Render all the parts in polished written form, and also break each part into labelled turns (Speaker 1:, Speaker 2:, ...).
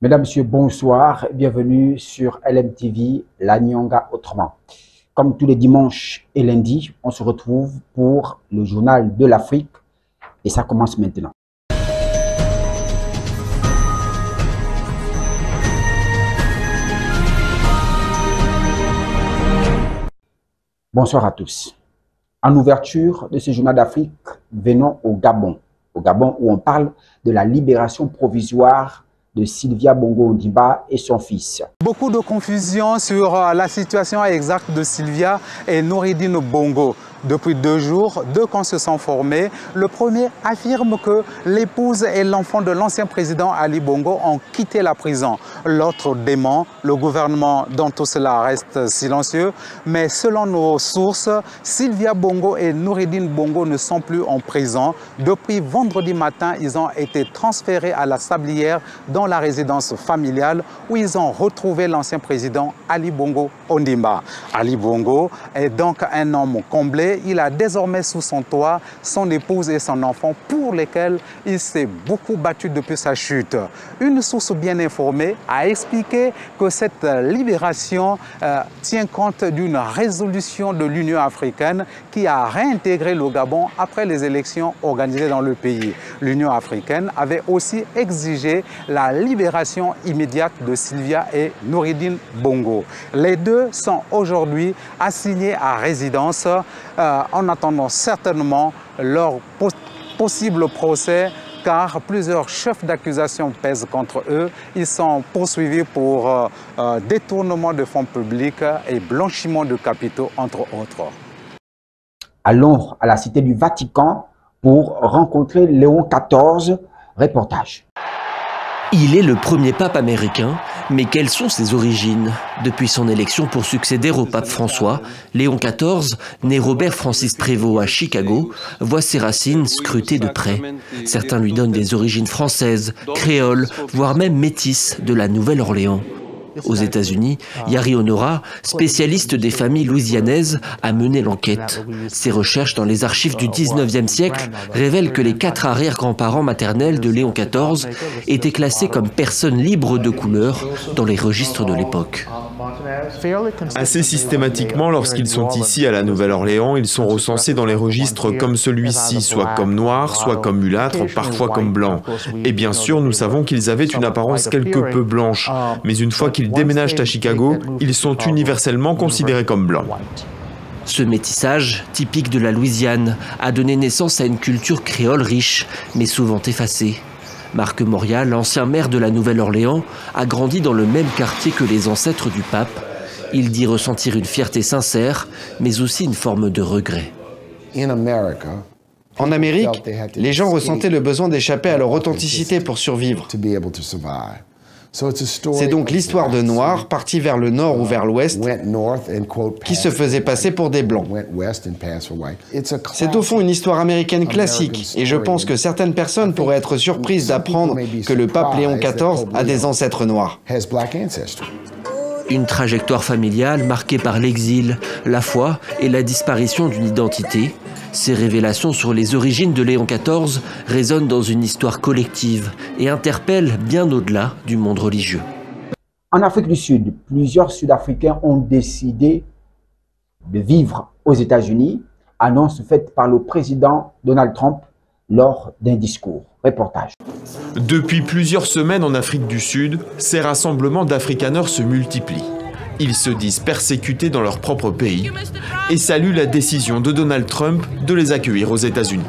Speaker 1: Mesdames, Messieurs, bonsoir, bienvenue sur LMTV, la Nyonga autrement. Comme tous les dimanches et lundis, on se retrouve pour le journal de l'Afrique et ça commence maintenant. Bonsoir à tous. En ouverture de ce journal d'Afrique, venons au Gabon où on parle de la libération provisoire de Sylvia Bongo Ondimba et son fils.
Speaker 2: Beaucoup de confusion sur la situation exacte de Sylvia et Noureddine Bongo. Depuis 2 jours, 2 camps se sont formés. Le premier affirme que l'épouse et l'enfant de l'ancien président Ali Bongo ont quitté la prison. L'autre dément, le gouvernement dans tout cela reste silencieux. Mais selon nos sources, Sylvia Bongo et Noureddine Bongo ne sont plus en prison. Depuis vendredi matin, ils ont été transférés à la Sablière dans la résidence familiale où ils ont retrouvé l'ancien président Ali Bongo Ondimba. Ali Bongo est donc un homme comblé. Il a désormais sous son toit son épouse et son enfant pour lesquels il s'est beaucoup battu depuis sa chute. Une source bien informée a expliqué que cette libération tient compte d'une résolution de l'Union africaine qui a réintégré le Gabon après les élections organisées dans le pays. L'Union africaine avait aussi exigé la libération immédiate de Sylvia et Noureddine Bongo. Les deux sont aujourd'hui assignés à résidence en attendant certainement leur possible procès car plusieurs chefs d'accusation pèsent contre eux. Ils sont poursuivis pour détournement de fonds publics et blanchiment de capitaux, entre autres.
Speaker 1: Allons à la cité du Vatican pour rencontrer Léon XIV. Reportage.
Speaker 3: Il est le premier pape américain, mais quelles sont ses origines? Depuis son élection pour succéder au pape François, Léon XIV, né Robert Francis Prévost à Chicago, voit ses racines scrutées de près. Certains lui donnent des origines françaises, créoles, voire même métisses de la Nouvelle-Orléans. Aux États-Unis, Yari Honora, spécialiste des familles louisianaises, a mené l'enquête. Ses recherches dans les archives du 19e siècle révèlent que les 4 arrière-grands-parents maternels de Léon XIV étaient classés comme personnes libres de couleur dans les registres de l'époque.
Speaker 4: Assez systématiquement, lorsqu'ils sont ici à la Nouvelle-Orléans, ils sont recensés dans les registres comme celui-ci, soit comme noirs, soit comme mulâtres, parfois comme blancs. Et bien sûr, nous savons qu'ils avaient une apparence quelque peu blanche, mais une fois qu'ils déménagent à Chicago, ils sont universellement considérés comme blancs.
Speaker 3: Ce métissage, typique de la Louisiane, a donné naissance à une culture créole riche, mais souvent effacée. Marc Morial, l'ancien maire de la Nouvelle-Orléans, a grandi dans le même quartier que les ancêtres du pape. Il dit ressentir une fierté sincère, mais aussi une forme de regret.
Speaker 5: En Amérique, les gens ressentaient le besoin d'échapper à leur authenticité pour survivre. C'est donc l'histoire de Noirs partis vers le nord ou vers l'ouest qui se faisaient passer pour des Blancs. C'est au fond une histoire américaine classique et je pense que certaines personnes pourraient être surprises d'apprendre que le pape Léon XIV a des ancêtres noirs.
Speaker 3: Une trajectoire familiale marquée par l'exil, la foi et la disparition d'une identité. Ces révélations sur les origines de Léon XIV résonnent dans une histoire collective et interpellent bien au-delà du monde religieux.
Speaker 1: En Afrique du Sud, plusieurs Sud-Africains ont décidé de vivre aux États-Unis, annonce faite par le président Donald Trump lors d'un discours. Reportage.
Speaker 4: Depuis plusieurs semaines en Afrique du Sud, ces rassemblements d'Afrikaners se multiplient. Ils se disent persécutés dans leur propre pays et saluent la décision de Donald Trump de les accueillir aux États-Unis.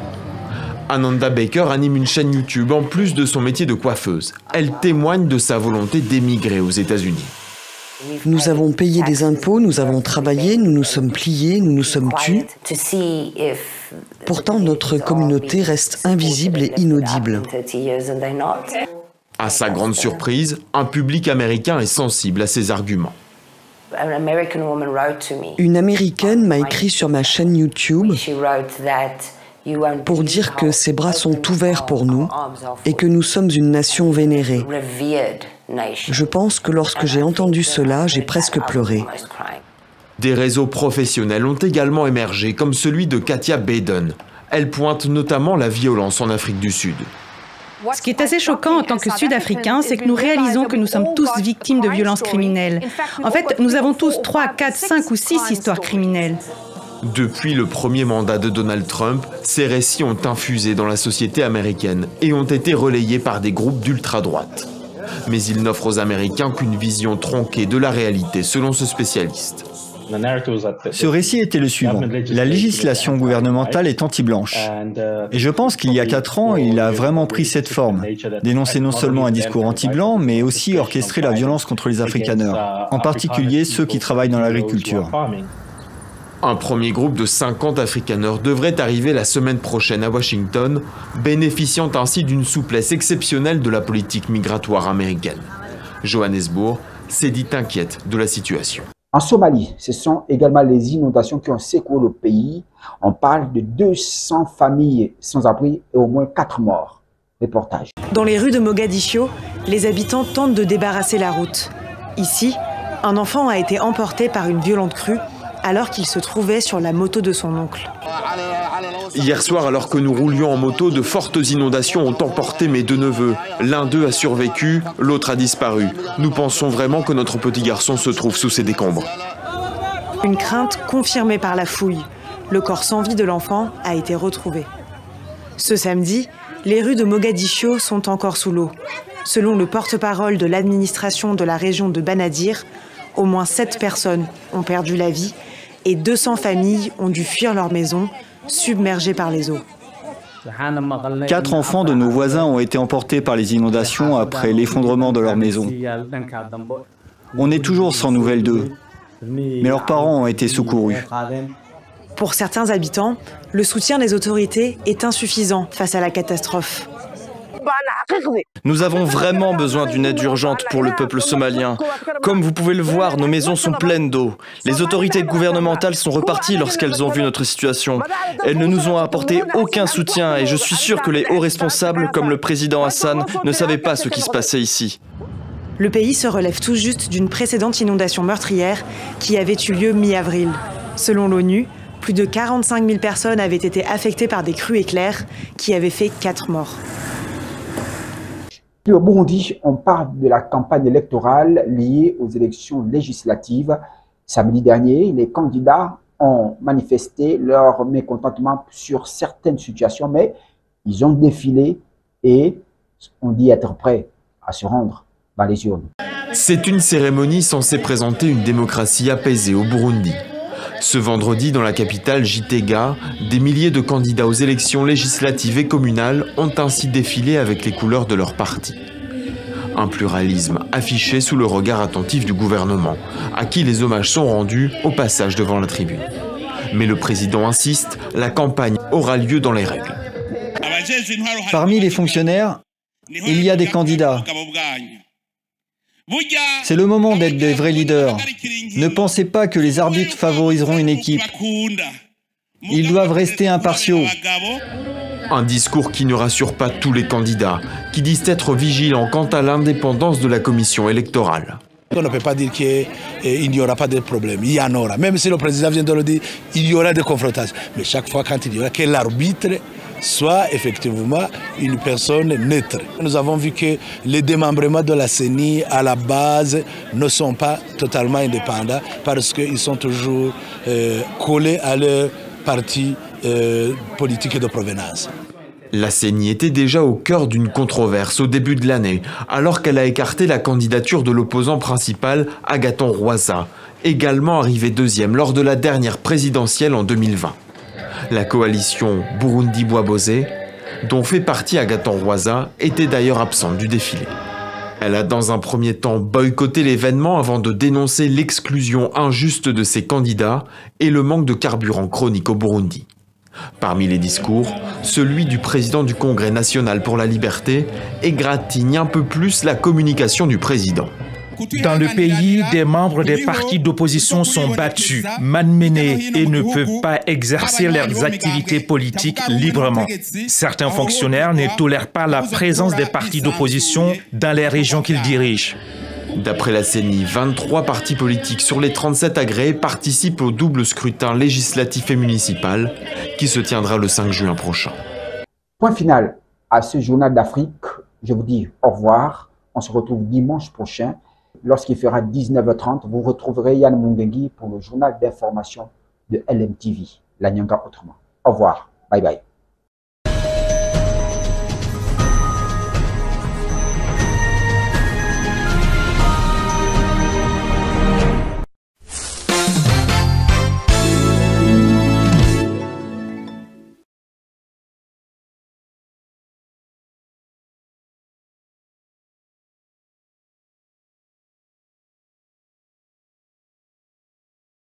Speaker 4: Ananda Baker anime une chaîne YouTube en plus de son métier de coiffeuse. Elle témoigne de sa volonté d'émigrer aux États-Unis.
Speaker 6: Nous avons payé des impôts, nous avons travaillé, nous nous sommes pliés, nous nous sommes tus. Pourtant, notre communauté reste invisible et inaudible.
Speaker 4: À sa grande surprise, un public américain est sensible à ses arguments.
Speaker 6: Une Américaine m'a écrit sur ma chaîne YouTube pour dire que ses bras sont ouverts pour nous et que nous sommes une nation vénérée. Je pense que lorsque j'ai entendu cela, j'ai presque pleuré.
Speaker 4: Des réseaux professionnels ont également émergé, comme celui de Katia Baden. Elle pointe notamment la violence en Afrique du Sud.
Speaker 7: Ce qui est assez choquant en tant que Sud-Africains, c'est que nous réalisons que nous sommes tous victimes de violences criminelles. En fait, nous avons tous 3, 4, 5 ou 6 histoires criminelles.
Speaker 4: Depuis le premier mandat de Donald Trump, ces récits ont infusé dans la société américaine et ont été relayés par des groupes d'ultra-droite. Mais ils n'offrent aux Américains qu'une vision tronquée de la réalité, selon ce spécialiste.
Speaker 8: Ce récit était le suivant. La législation gouvernementale est anti-blanche. Et je pense qu'il y a 4 ans, il a vraiment pris cette forme. Dénoncer non seulement un discours anti-blanc, mais aussi orchestrer la violence contre les Afrikaners, en particulier ceux qui travaillent dans l'agriculture.
Speaker 4: Un premier groupe de 50 Afrikaners devrait arriver la semaine prochaine à Washington, bénéficiant ainsi d'une souplesse exceptionnelle de la politique migratoire américaine. Johannesburg s'est dit inquiète de la situation.
Speaker 1: En Somalie, ce sont également les inondations qui ont secoué le pays. On parle de 200 familles sans abri et au moins 4 morts. Reportage.
Speaker 6: Dans les rues de Mogadiscio, les habitants tentent de débarrasser la route. Ici, un enfant a été emporté par une violente crue alors qu'il se trouvait sur la moto de son oncle.
Speaker 4: Hier soir, alors que nous roulions en moto, de fortes inondations ont emporté mes 2 neveux. L'un d'eux a survécu, l'autre a disparu. Nous pensons vraiment que notre petit garçon se trouve sous ces décombres.
Speaker 6: Une crainte confirmée par la fouille. Le corps sans vie de l'enfant a été retrouvé. Ce samedi, les rues de Mogadiscio sont encore sous l'eau. Selon le porte-parole de l'administration de la région de Banadir, au moins 7 personnes ont perdu la vie et 200 familles ont dû fuir leur maison, submergées par les eaux.
Speaker 8: 4 enfants de nos voisins ont été emportés par les inondations après l'effondrement de leur maison. On est toujours sans nouvelles d'eux, mais leurs parents ont été secourus.
Speaker 6: Pour certains habitants, le soutien des autorités est insuffisant face à la catastrophe.
Speaker 9: Nous avons vraiment besoin d'une aide urgente pour le peuple somalien. Comme vous pouvez le voir, nos maisons sont pleines d'eau. Les autorités gouvernementales sont reparties lorsqu'elles ont vu notre situation. Elles ne nous ont apporté aucun soutien et je suis sûr que les hauts responsables, comme le président Hassan, ne savaient pas ce qui se passait ici.
Speaker 6: Le pays se relève tout juste d'une précédente inondation meurtrière qui avait eu lieu mi-avril. Selon l'ONU, plus de 45 000 personnes avaient été affectées par des crues éclairs qui avaient fait 4 morts.
Speaker 1: Puis au Burundi, on parle de la campagne électorale liée aux élections législatives. Samedi dernier, les candidats ont manifesté leur mécontentement sur certaines situations, mais ils ont défilé et on dit être prêts à se rendre dans les urnes.
Speaker 4: C'est une cérémonie censée présenter une démocratie apaisée au Burundi. Ce vendredi, dans la capitale Gitega, des milliers de candidats aux élections législatives et communales ont ainsi défilé avec les couleurs de leur parti. Un pluralisme affiché sous le regard attentif du gouvernement, à qui les hommages sont rendus au passage devant la tribune. Mais le président insiste, la campagne aura lieu dans les règles.
Speaker 8: Parmi les fonctionnaires, il y a des candidats. C'est le moment d'être des vrais leaders. Ne pensez pas que les arbitres favoriseront une équipe. Ils doivent rester impartiaux.
Speaker 4: Un discours qui ne rassure pas tous les candidats, qui disent être vigilants quant à l'indépendance de la commission électorale.
Speaker 10: On ne peut pas dire qu'il n'y aura pas de problème. Il y en aura. Même si le président vient de le dire, il y aura des confrontations. Mais chaque fois quand il y aura, que l'arbitre soit effectivement une personne neutre. Nous avons vu que les démembrements de la CENI à la base ne sont pas totalement indépendants parce qu'ils sont toujours collés à leur parti politique de provenance.
Speaker 4: La CENI était déjà au cœur d'une controverse au début de l'année, alors qu'elle a écarté la candidature de l'opposant principal, Agathon Rwasa, également arrivé deuxième lors de la dernière présidentielle en 2020. La coalition Burundi-Bwabose, dont fait partie Agathon Rwasa, était d'ailleurs absente du défilé. Elle a dans un premier temps boycotté l'événement avant de dénoncer l'exclusion injuste de ses candidats et le manque de carburant chronique au Burundi. Parmi les discours, celui du président du Congrès national pour la liberté égratigne un peu plus la communication du président.
Speaker 11: Dans le pays, des membres des partis d'opposition sont battus, malmenés et ne peuvent pas exercer leurs activités politiques librement. Certains fonctionnaires ne tolèrent pas la présence des partis d'opposition dans les régions qu'ils dirigent.
Speaker 4: D'après la CENI, 23 partis politiques sur les 37 agréés participent au double scrutin législatif et municipal qui se tiendra le 5 juin prochain.
Speaker 1: Point final. à ce journal d'Afrique. Je vous dis au revoir. On se retrouve dimanche prochain. Lorsqu'il fera 19h30, vous retrouverez Yann Mungengui pour le journal d'information de LMTV, La Nyanga autrement. Au revoir. Bye bye.